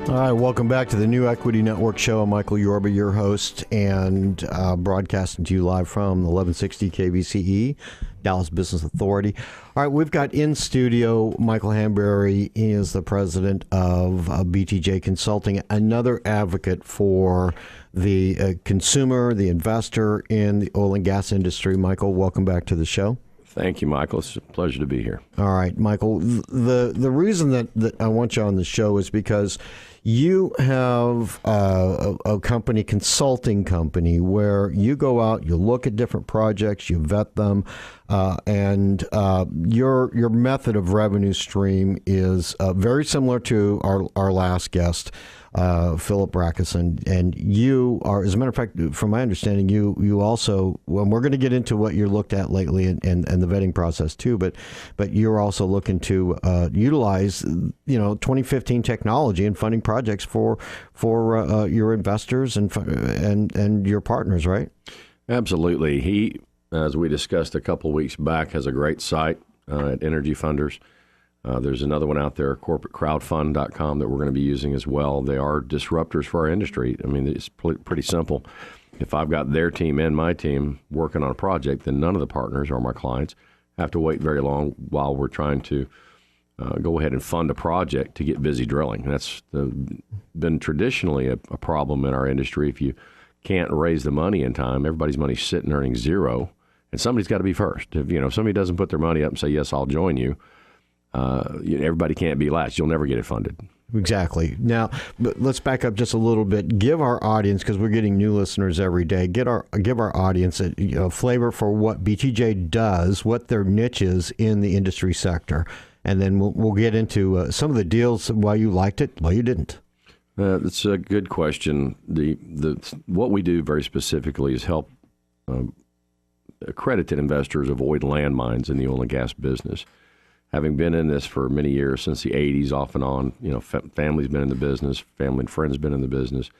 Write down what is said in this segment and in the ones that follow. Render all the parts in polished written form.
All right, welcome back to the New Equity Network Show. I'm Michael Yorba, your host, and broadcasting to you live from the 1160 KBCE, Dallas Business Authority. All right, we've got in studio Michael Hanberry. He is the president of BTJ Consulting, another advocate for the consumer, the investor in the oil and gas industry. Michael, welcome back to the show. Thank you, Michael. It's a pleasure to be here. All right, Michael, the reason that I want you on the show is because you have a company, consulting company, where you go out, you look at different projects, you vet them, and your method of revenue stream is very similar to our last guest, Philip Brackison, and you are, as a matter of fact, from my understanding, you also, well, we're going to get into what you looked at lately and the vetting process too, but you're also looking to utilize 2015 technology and funding projects for your investors and your partners, right? Absolutely. He, as we discussed a couple weeks back, has a great site at Energy Funders. There's another one out there, corporatecrowdfund.com, that we're going to be using as well. They are disruptors for our industry. I mean, it's pretty simple. If I've got their team and my team working on a project, then none of the partners or my clients have to wait very long while we're trying to go ahead and fund a project to get busy drilling. And that's been traditionally a problem in our industry. If you can't raise the money in time, everybody's money's sitting earning zero, and somebody's got to be first. If somebody doesn't put their money up and say, yes, I'll join you, everybody can't be last. You'll never get it funded. Exactly. Now, let's back up just a little bit. Give our audience, because we're getting new listeners every day, give our audience a flavor for what BTJ does, what their niche is in the industry sector, and then we'll get into some of the deals, why you liked it, why you didn't. That's a good question. What we do very specifically is help accredited investors avoid landmines in the oil and gas business. Having been in this for many years, since the 80s, off and on, family's been in the business, family and friends been in the business,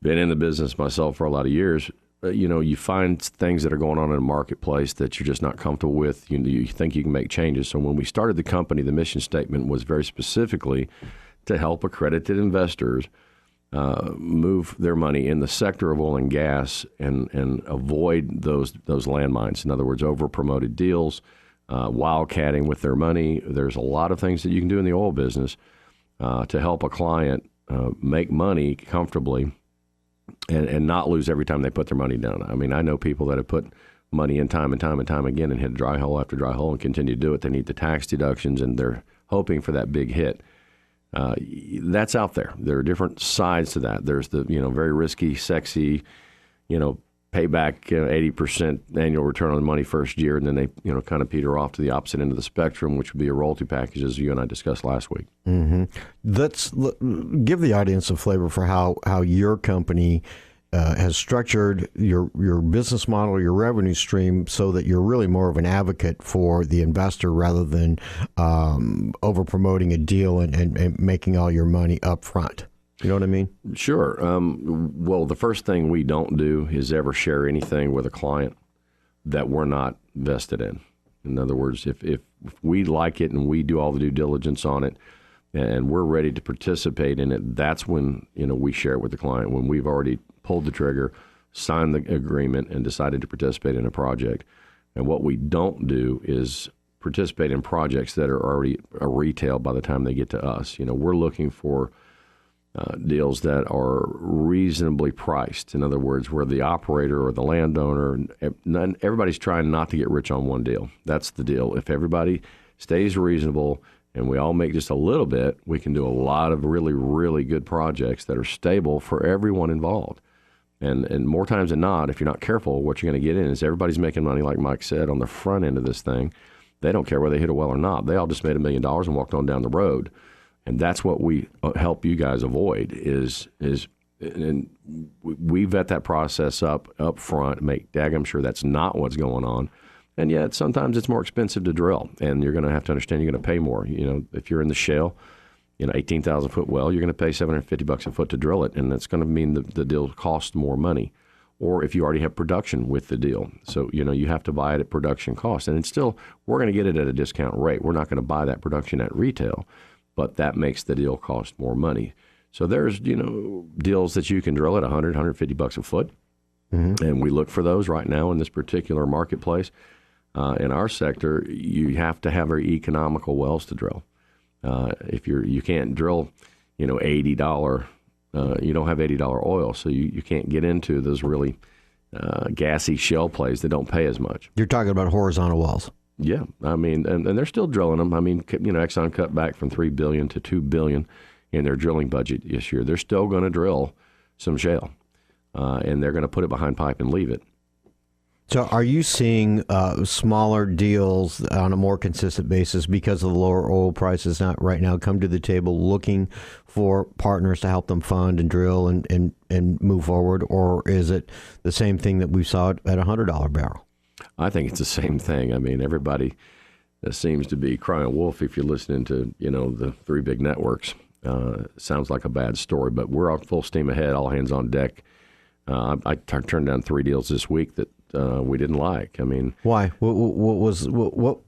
been in the business myself for a lot of years. You find things that are going on in the marketplace that you're just not comfortable with. You think you can make changes. So when we started the company, the mission statement was very specifically to help accredited investors move their money in the sector of oil and gas and avoid those landmines. In other words, over-promoted deals, wildcatting with their money. There's a lot of things that you can do in the oil business to help a client make money comfortably and not lose every time they put their money down. I mean, I know people that have put money in time and time and time again and hit dry hole after dry hole and continue to do it. They need the tax deductions, and they're hoping for that big hit. That's out there. There are different sides to that. There's the very risky, sexy, payback 80% annual return on money first year, and then they kind of peter off to the opposite end of the spectrum, which would be a royalty package, as you and I discussed last week. Mm-hmm. Let's give the audience a flavor for how your company has structured your business model, your revenue stream, so that you're really more of an advocate for the investor rather than over promoting a deal and making all your money up front. You know what I mean? Sure. Well, the first thing we don't do is ever share anything with a client that we're not vested in. In other words, if we like it and we do all the due diligence on it and we're ready to participate in it, that's when we share it with the client, when we've already pulled the trigger, signed the agreement, and decided to participate in a project. And what we don't do is participate in projects that are already a retail by the time they get to us. We're looking for deals that are reasonably priced. In other words, where the operator or the landowner, everybody's trying not to get rich on one deal. That's the deal. If everybody stays reasonable and we all make just a little bit, we can do a lot of really, really good projects that are stable for everyone involved. And more times than not, if you're not careful, what you're going to get in is everybody's making money, like Mike said, on the front end of this thing. They don't care whether they hit a well or not. They all just made $1 million and walked on down the road. And that's what we help you guys avoid and we vet that process up front, make daggum sure that's not what's going on. And yet sometimes it's more expensive to drill, and you're going to have to understand you're going to pay more. If you're in the shale, 18,000 foot well, you're going to pay $750 a foot to drill it, and that's going to mean the deal costs more money. Or if you already have production with the deal. So, you have to buy it at production cost. And it's still, we're going to get it at a discount rate. We're not going to buy that production at retail, but that makes the deal cost more money. So there's, deals that you can drill at 100, 150 bucks a foot. And we look for those right now in this particular marketplace. In our sector, you have to have very economical wells to drill. If you can't drill, $80, you don't have $80 oil, so you can't get into those really gassy shale plays that don't pay as much. You're talking about horizontal wells. Yeah, I mean, and they're still drilling them. I mean, Exxon cut back from $3 billion to $2 billion in their drilling budget this year. They're still going to drill some shale, and they're going to put it behind pipe and leave it. So are you seeing smaller deals on a more consistent basis because of the lower oil prices right now come to the table looking for partners to help them fund and drill and move forward? Or is it the same thing that we saw at $100 barrel? I think it's the same thing. I mean, everybody seems to be crying wolf if you're listening to, the three big networks. Sounds like a bad story, but we're on full steam ahead, all hands on deck. I turned down 3 deals this week that we didn't like. I mean, why? What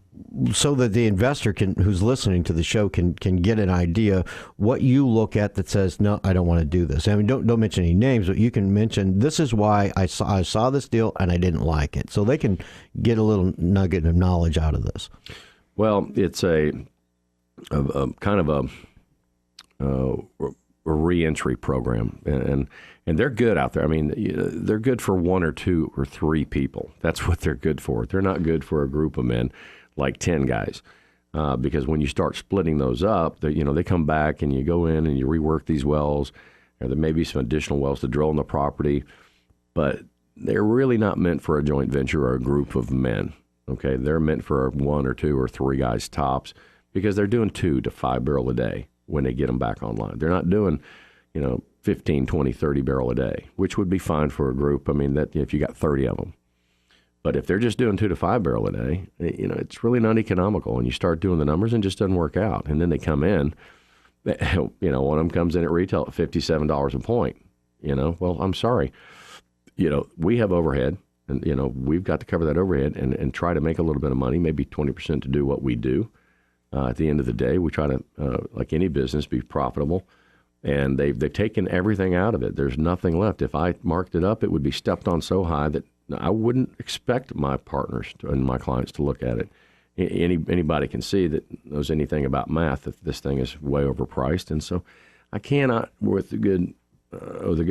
so that the investor who's listening to the show can get an idea what you look at that says, no, I don't want to do this. I mean, don't mention any names, but you can mention this is why I saw this deal and I didn't like it, so they can get a little nugget of knowledge out of this. Well, it's a kind of a reentry program, and they're good out there. I mean, they're good for 1 or 2 or 3 people. That's what they're good for. They're not good for a group of men like 10 guys, because when you start splitting those up, they come back and you go in and you rework these wells. Or there may be some additional wells to drill on the property, but they're really not meant for a joint venture or a group of men. Okay, they're meant for 1 or 2 or 3 guys tops, because they're doing 2 to 5 barrel a day when they get them back online. They're not doing, 15, 20, 30 barrel a day, which would be fine for a group. I mean, that if you got 30 of them. But if they're just doing 2 to 5 barrel a day, it's really not economical. And you start doing the numbers and it just doesn't work out. And then they come in, one of them comes in at retail at $57 a point. Well, I'm sorry. We have overhead, and, we've got to cover that overhead and try to make a little bit of money, maybe 20% to do what we do. At the end of the day, we try to, like any business, be profitable. And they've taken everything out of it. There's nothing left. If I marked it up, it would be stepped on so high that I wouldn't expect my partners and my clients to look at it. Anybody can see that knows anything about math that this thing is way overpriced. And so I cannot, with a good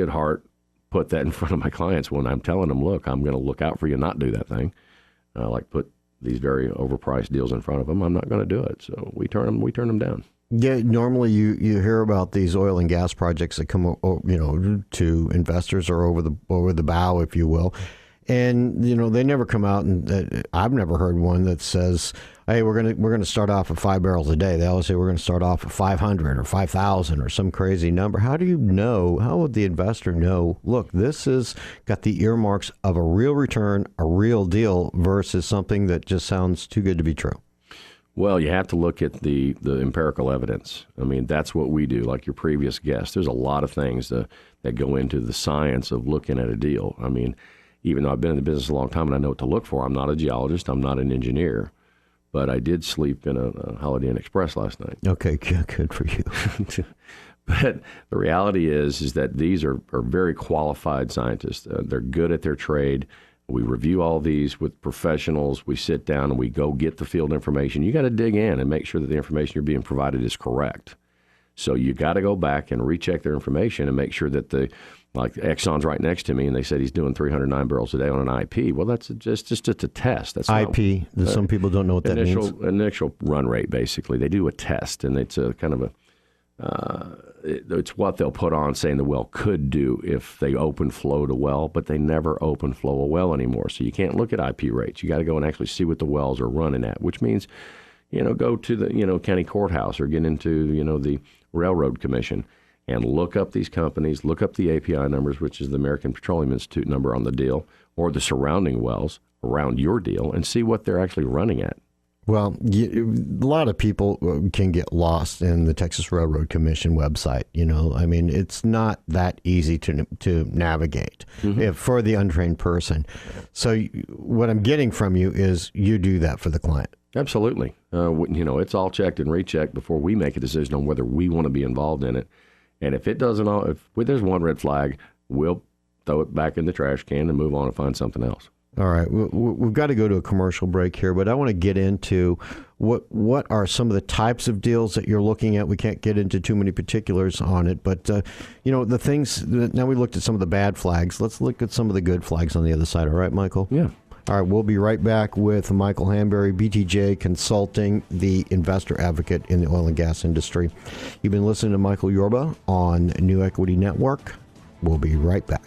heart, put that in front of my clients when I'm telling them, look, I'm going to look out for you and not do that thing. Like put these very overpriced deals in front of them. I'm not going to do it. So we turn them down. Yeah, normally you hear about these oil and gas projects that come, to investors or over the bow, if you will, and they never come out, and I've never heard one that says, "Hey, we're gonna start off at 5 barrels a day." They always say we're going to start off at 500 or 5,000 or some crazy number. How do you know? How would the investor know? Look, this has got the earmarks of a real return, a real deal, versus something that just sounds too good to be true. Well, you have to look at the empirical evidence. I mean, that's what we do, like your previous guest. There's a lot of things that go into the science of looking at a deal. I mean, even though I've been in the business a long time and I know what to look for, I'm not a geologist, I'm not an engineer, but I did sleep in a Holiday Inn Express last night. Okay, good for you. But the reality is that these are very qualified scientists. They're good at their trade. We review all these with professionals. We sit down and we go get the field information. You got to dig in and make sure that the information you're being provided is correct. So you got to go back and recheck their information and make sure that like Exxon's right next to me, and they said he's doing 309 barrels a day on an IP. Well, that's just a test. That's IP. Some people don't know what that means. Initial run rate, basically. They do a test, and it's a kind of a it's what they'll put on saying the well could do if they open flowed a well, but they never open flow a well anymore. So you can't look at IP rates. You got to go and actually see what the wells are running at, which means, go to the, county courthouse or get into, the Railroad Commission and look up these companies, look up the API numbers, which is the American Petroleum Institute number on the deal, or the surrounding wells around your deal, and see what they're actually running at. Well, a lot of people can get lost in the Texas Railroad Commission website. I mean, it's not that easy to navigate for the untrained person. So what I'm getting from you is you do that for the client. Absolutely. It's all checked and rechecked before we make a decision on whether we want to be involved in it. And if it doesn't, if there's one red flag, we'll throw it back in the trash can and move on and find something else. All right, we've got to go to a commercial break here, but I want to get into what are some of the types of deals that you're looking at. We can't get into too many particulars on it, but the things. Now we looked at some of the bad flags. Let's look at some of the good flags on the other side. All right, Michael? Yeah. All right, we'll be right back with Michael Hanberry, BTJ Consulting, the investor advocate in the oil and gas industry. You've been listening to Michael Yorba on New Equity Network. We'll be right back.